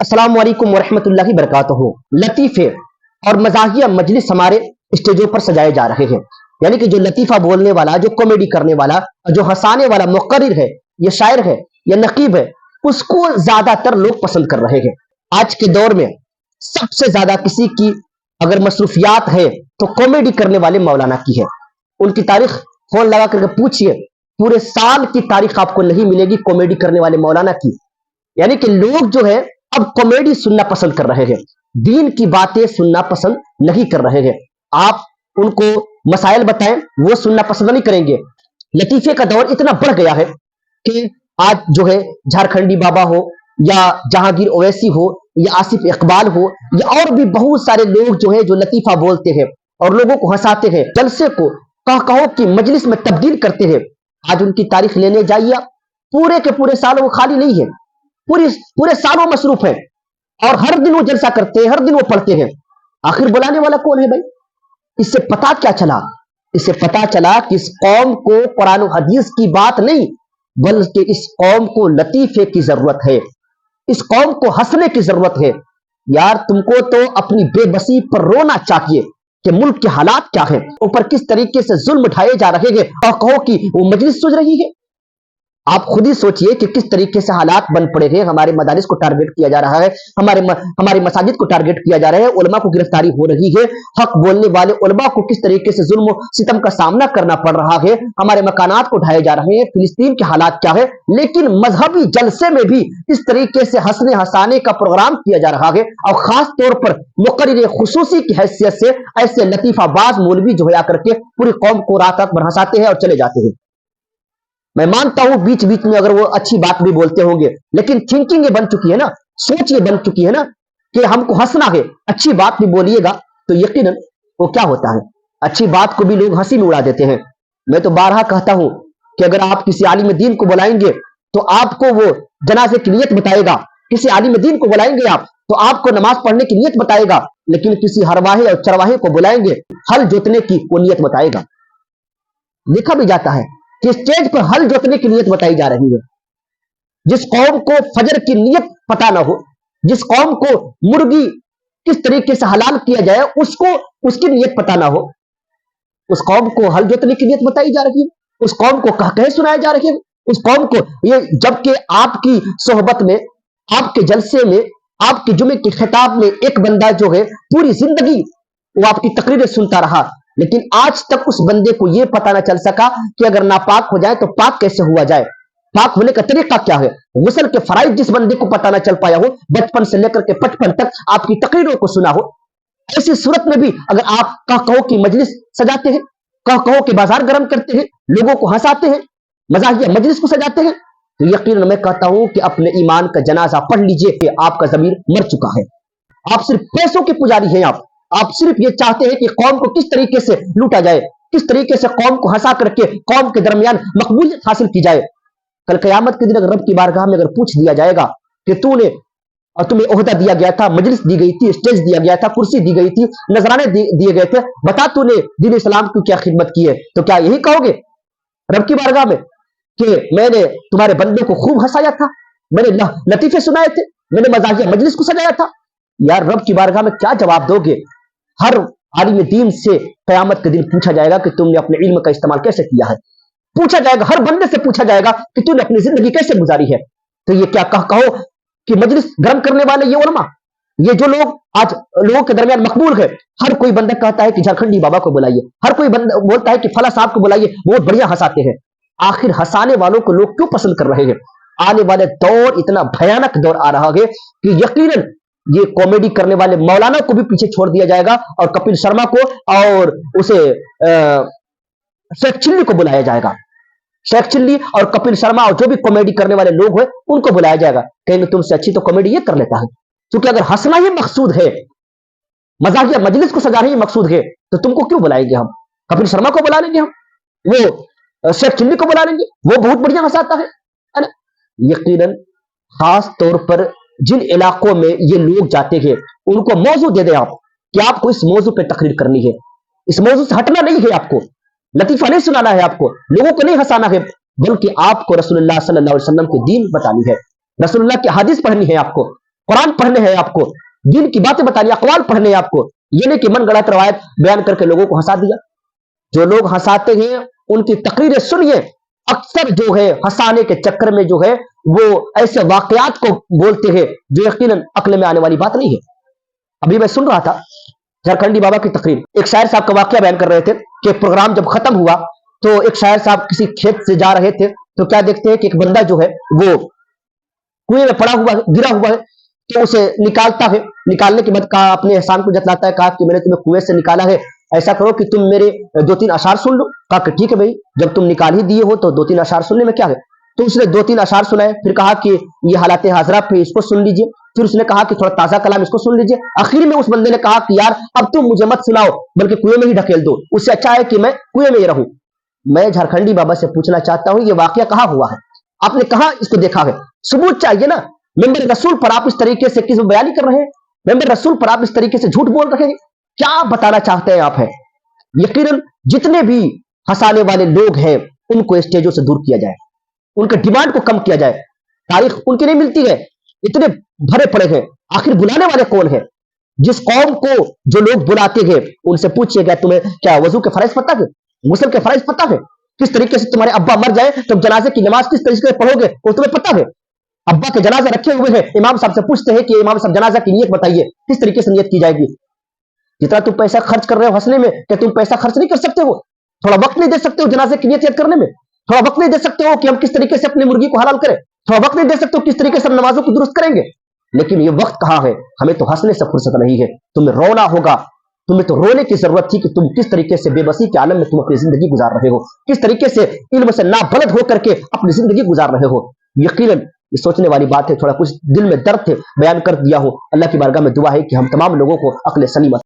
السلام علیکم ورحمۃ اللہ وبرکاتہ۔ لطیفے اور مزاحیہ مجلس ہمارے اسٹیجوں پر سجائے جا رہے ہیں، یعنی کہ جو لطیفہ بولنے والا، جو کامیڈی کرنے والا، جو ہنسانے والا مقرر ہے یا شاعر ہے یا نقیب ہے، اس کو زیادہ تر لوگ پسند کر رہے ہیں۔ آج کے دور میں سب سے زیادہ کسی کی اگر مصروفیات ہے تو کامیڈی کرنے والے مولانا کی ہے۔ ان کی تاریخ فون لگا کر کے پوچھئے، پورے سال کی تاریخ آپ کو نہیں ملے گی کامیڈی کرنے والے مولانا کی۔ یعنی کہ لوگ جو ہے اب کامیڈی سننا پسند کر رہے ہیں، دین کی باتیں سننا پسند نہیں کر رہے ہیں۔ آپ ان کو مسائل بتائیں وہ سننا پسند نہیں کریں گے۔ لطیفے کا دور اتنا بڑھ گیا ہے کہ آج جو ہے جھارکھنڈی بابا ہو یا جہانگیر اویسی ہو یا آصف اقبال ہو یا اور بھی بہت سارے لوگ جو ہے جو لطیفہ بولتے ہیں اور لوگوں کو ہنساتے ہیں، جلسے کو کہو کی مجلس میں تبدیل کرتے ہیں۔ آج ان کی تاریخ لینے جائیے، پورے کے پورے سال وہ خالی نہیں ہے، پورے سال وہ مصروف ہے اور ہر دن وہ جلسہ کرتے ہیں، ہر دن وہ پڑھتے ہیں۔ آخر بلانے والا کون ہے بھائی؟ اس سے پتا کیا چلا؟ اس سے پتا چلا کہ اس قوم کو قرآن و حدیث کی بات نہیں بلکہ اس قوم کو لطیفے کی ضرورت ہے، اس قوم کو ہنسنے کی ضرورت ہے۔ یار تم کو تو اپنی بے بسی پر رونا چاہیے کہ ملک کے حالات کیا ہیں، اوپر کس طریقے سے ظلم اٹھائے جا رہے ہیں اور کہو کہ وہ مجلس سوچ رہی ہے۔ آپ خود ہی سوچئے کہ کس طریقے سے حالات بن پڑے ہیں۔ ہمارے مدارس کو ٹارگٹ کیا جا رہا ہے، ہمارے مساجد کو ٹارگٹ کیا جا رہا ہے، علماء کو گرفتاری ہو رہی ہے، حق بولنے والے علماء کو کس طریقے سے ظلم و ستم کا سامنا کرنا پڑ رہا ہے، ہمارے مکانات کو ڈھائے جا رہے ہیں۔ فلسطین کے حالات کیا ہے، لیکن مذہبی جلسے میں بھی اس طریقے سے ہنسنے ہنسانے کا پروگرام کیا جا رہا ہے اور خاص طور پر مقرر خصوصی کی حیثیت سے ایسے لطیفہ باز مولوی جو ہے آ کر کے پوری قوم کو رات رات بھر ہنساتے ہیں اور چلے جاتے ہیں۔ میں مانتا ہوں بیچ بیچ میں اگر وہ اچھی بات بھی بولتے ہوں گے، لیکن تھنکنگ یہ بن چکی ہے نا، سوچ یہ بن چکی ہے نا کہ ہم کو ہنسنا ہے۔ اچھی بات بھی بولیے گا تو یقیناً وہ کیا ہوتا ہے، اچھی بات کو بھی لوگ ہنسی میں اڑا دیتے ہیں۔ میں تو بارہا کہتا ہوں کہ اگر آپ کسی عالم دین کو بلائیں گے تو آپ کو وہ جنازے کی نیت بتائے گا، کسی عالم دین کو بلائیں گے آپ تو آپ کو نماز پڑھنے کی نیت بتائے گا، لیکن کسی ہرواہے اور چرواہے کو بلائیں گے ہل جوتنے کی وہ نیت بتائے گا۔ دیکھا بھی جاتا ہے کہ اسٹیج پر ہل جوتنے کی نیت بتائی جا رہی ہے۔ جس قوم کو فجر کی نیت پتا نہ ہو، جس قوم کو مرغی کس طریقے سے حلال کیا جائے اس کو اس کی نیت پتا نہ ہو، اس قوم کو ہل جوتنے کی نیت بتائی جا رہی ہے، اس قوم کو کہے سنائے جا رہے ہیں، اس قوم کو یہ، جبکہ آپ کی صحبت میں، آپ کے جلسے میں، آپ کے جمعے کے خطاب میں ایک بندہ جو ہے پوری زندگی وہ آپ کی تقریریں سنتا رہا، لیکن آج تک اس بندے کو یہ پتا نہ چل سکا کہ اگر ناپاک ہو جائے تو پاک کیسے ہوا جائے، پاک ہونے کا طریقہ کیا ہے، غسل کے فرائض جس بندے کو پتا نہ چل پایا ہو، بچپن سے لے کر کے 55 تک آپ کی تقریروں کو سنا ہو، ایسی صورت میں بھی اگر آپ کہو کی مجلس سجاتے ہیں، کہو کہ بازار گرم کرتے ہیں، لوگوں کو ہنساتے ہیں، مزاحیہ مجلس کو سجاتے ہیں، تو یقیناً میں کہتا ہوں کہ اپنے ایمان کا جنازہ پڑھ لیجئے کہ آپ کا ضمیر مر چکا ہے۔ آپ صرف پیسوں کے پجاری ہیں، آپ صرف یہ چاہتے ہیں کہ قوم کو کس طریقے سے لوٹا جائے، کس طریقے سے قوم کو ہنسا کر کے قوم کے درمیان مقبولیت حاصل کی جائے۔ کل قیامت کے دن اگر رب کی بارگاہ میں اگر پوچھ دیا جائے گا کہ تمہیں عہدہ دیا گیا تھا، مجلس دی گئی تھی، اسٹیج دیا گیا تھا، کرسی دی گئی تھی، نذرانے دیے گئے تھے، بتا تو نے دین اسلام کی کیا خدمت کی ہے، تو کیا یہی کہو گے رب کی بارگاہ میں کہ میں نے تمہارے بندے کو خوب ہنسایا تھا، میں نے لطیفے سنائے تھے، میں نے مزاحیہ مجلس کو سجایا تھا؟ یار رب کی بارگاہ میں کیا جواب دو گے؟ ہر عالم دین سے قیامت کے دن پوچھا جائے گا کہ تم نے اپنے علم کا استعمال کیسے کیا ہے، پوچھا جائے گا، ہر بندے سے پوچھا جائے گا کہ تم نے اپنی زندگی کیسے گزاری ہے۔ تو یہ کیا کہو کہ مجلس گرم کرنے والے یہ علماء، یہ جو لوگ آج لوگوں کے درمیان مقبول ہے، ہر کوئی بندہ کہتا ہے کہ جھارکھنڈی بابا کو بلائیے، ہر کوئی بندہ بولتا ہے کہ فلاں صاحب کو بلائیے، بہت بڑھیا ہنساتے ہیں۔ آخر ہنسانے والوں کو لوگ کیوں پسند کر رہے ہیں؟ آنے والے دور اتنا بھیانک دور آ رہا ہے کہ یقیناً یہ کامیڈی کرنے والے مولانا کو بھی پیچھے چھوڑ دیا جائے گا اور کپل شرما کو اور اسے شیخ چلی کو بلایا جائے گا، شیخ چلی اور کپل شرما اور جو بھی کامیڈی کرنے والے لوگ ہیں ان کو بلایا جائے گا، کہیں گے تم سے اچھی تو کامیڈی یہ کر لیتا ہے۔ کیونکہ اگر ہنسنا ہی مقصود ہے، مزاحیہ مجلس کو سجانا ہی مقصود ہے، تو تم کو کیوں بلائیں گے ہم؟ کپل شرما کو بلا لیں گے، ہم وہ شیخ چلی کو بلا لیں گے، وہ بہت بڑھیا ہنساتا ہے نا۔ یقیناً خاص طور پر جن علاقوں میں یہ لوگ جاتے ہیں ان کو موضوع دے دیں آپ کہ آپ کو اس موضوع پہ تقریر کرنی ہے، اس موضوع سے ہٹنا نہیں ہے، آپ کو لطیفہ نہیں سنانا ہے، آپ کو لوگوں کو نہیں ہنسانا ہے، بلکہ آپ کو رسول اللہ صلی اللہ علیہ وسلم کے دین بتانی ہے، رسول اللہ کی حدیث پڑھنی ہے آپ کو، قرآن پڑھنے ہیں آپ کو, دین کی باتیں بتانی, اقوال پڑھنے ہیں آپ کو, یہ نہیں کہ من گڑت روایت بیان کر کے لوگوں کو ہنسا دیا. جو لوگ ہنساتے ہیں ان کی تقریریں سنیے, اکثر جو ہے ہنسانے کے چکر میں جو ہے وہ ایسے واقعات کو بولتے ہیں جو یقیناً عقل میں آنے والی بات نہیں ہے. ابھی میں سن رہا تھا جھارکھنڈی بابا کی تقریر, ایک شاعر صاحب کا واقعہ بیان کر رہے تھے کہ پروگرام جب ختم ہوا تو ایک شاعر صاحب کسی کھیت سے جا رہے تھے تو کیا دیکھتے ہیں کہ ایک بندہ جو ہے وہ کنویں میں پڑا ہوا ہے, گرا ہوا ہے, تو اسے نکالتا ہے. نکالنے کے بعد کہا, اپنے احسان کو جتلاتا ہے, کہا کہ میں نے تمہیں کنویں سے نکالا ہے, ایسا کرو کہ تم میرے 2-3 اشعار سن لو. کہا کہ ٹھیک ہے بھائی, جب تم نکال ہی دیے ہو تو 2-3 اشعار سننے میں کیا ہے. تو اس نے 2-3 اشعار سنائے, پھر کہا کہ یہ حالات حاضرہ پہ اس کو سن لیجئے. پھر اس نے کہا کہ تھوڑا تازہ کلام اس کو سن لیجئے. آخر میں اس بندے نے کہا کہ یار اب تم مجھے مت سناؤ بلکہ کنویں میں ہی ڈھکیل دو, اس سے اچھا ہے کہ میں کنویں میں ہی رہوں. میں جھارکھنڈی بابا سے پوچھنا چاہتا ہوں, یہ واقعہ کہاں ہوا ہے, آپ نے کہاں اس کو دیکھا ہے؟ ثبوت چاہیے نا. ممبر رسول پر آپ اس طریقے سے کس بیانی کر رہے ہیں, ممبر رسول پر آپ اس طریقے سے جھوٹ بول رہے ہیں, کیا بتانا چاہتے ہیں آپ ہیں؟ یقیناً جتنے بھی ہنسانے والے لوگ ہیں ان کو اسٹیجوں سے دور کیا جائے, ان کے ڈیمانڈ کو کم کیا جائے. تاریخ ان کی نہیں ملتی ہے, اتنے بھرے پڑے ہیں. آخر بلانے والے کون ہیں؟ جس قوم کو جو لوگ بلاتے ہیں ان سے پوچھیے گا تمہیں کیا وضو کے فرائض پتہ ہے, غسل کے فرائض پتہ ہے, کس طریقے سے تمہارے ابا مر جائے تو جنازے کی نماز کس طریقے سے پڑھو گے وہ تمہیں پتہ ہے. ابا کے جنازہ رکھے ہوئے ہیں, امام صاحب سے پوچھتے ہیں کہ امام صاحب جنازہ کی نیت بتائیے, کس طریقے سے نیت کی جائے گی. جتنا تم پیسہ خرچ کر رہے ہو ہنسنے میں, کہ تم پیسہ خرچ نہیں کر سکتے ہو, تھوڑا وقت نہیں دے سکتے ہو جنازے کی نیت کرنے میں, تھوڑا وقت نہیں دے سکتے ہو کہ ہم کس طریقے سے اپنی مرغی کو حلال کریں, تھوڑا وقت نہیں دے سکتے ہو کس طریقے سے ہم نمازوں کو درست کریں گے. لیکن یہ وقت کہاں ہے, ہمیں تو ہنسنے سے فرصت نہیں ہے, تمہیں رونا ہوگا. تمہیں تو رونے کی ضرورت تھی کہ تم کس طریقے سے بے بسی کے عالم میں تم اپنی زندگی گزار رہے ہو, کس طریقے سے علم سے نابلد ہو کر کے اپنی زندگی گزار رہے ہو. یقیناً یہ سوچنے والی بات ہے, تھوڑا کچھ دل میں درد ہے بیان کر دیا ہو. اللہ کی بارگاہ میں دعا ہے کہ ہم تمام لوگوں کو عقل سلیم